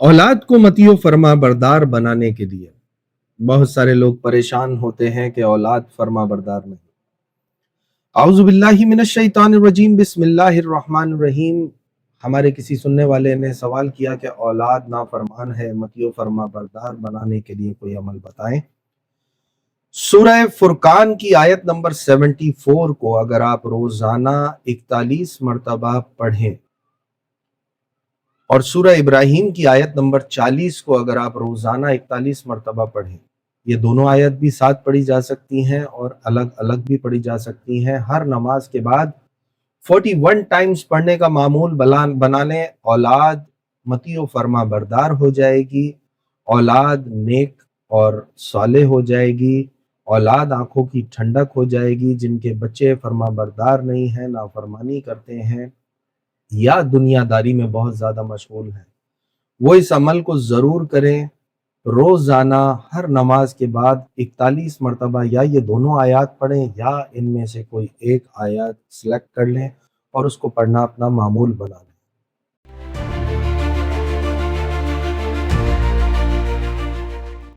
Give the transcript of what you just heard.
औलाद को मतीयो फर्मा बरदार बनाने के लिए बहुत सारे लोग परेशान होते हैं कि औलाद फर्मा बरदार नहीं। आउज़ु बिल्लाहि मिनश शैतानिर रजीम, बिस्मिल्लाहिर रहमानिर रहीम। हमारे किसी सुनने वाले ने सवाल किया कि औलाद नाफरमान है, मतीयो फर्मा बरदार बनाने के लिए कोई अमल बताएं। सूरह फुरकान की आयत नंबर 74 को अगर आप रोजाना 41 मरतबा पढ़ें और सूरह इब्राहिम की आयत नंबर 40 को अगर आप रोजाना 41 मरतबा पढ़ें, ये दोनों आयत भी साथ पढ़ी जा सकती हैं और अलग अलग भी पढ़ी जा सकती हैं। हर नमाज के बाद 41 टाइम्स पढ़ने का मामूल बनाने औलाद मतीयो फर्मा बरदार हो जाएगी, औलाद नेक और साले हो जाएगी, औलाद आंखों की ठंडक हो जाएगी। जिनके बच्चे फर्मा बरदार नहीं हैं, नाफरमानी करते हैं या दुनियादारी में बहुत ज्यादा मशगूल हैं, वो इस अमल को जरूर करें। रोजाना हर नमाज के बाद 41 मरतबा या ये दोनों आयत पढ़ें या इनमें से कोई एक आयत सिलेक्ट कर लें और उसको पढ़ना अपना मामूल बना लें।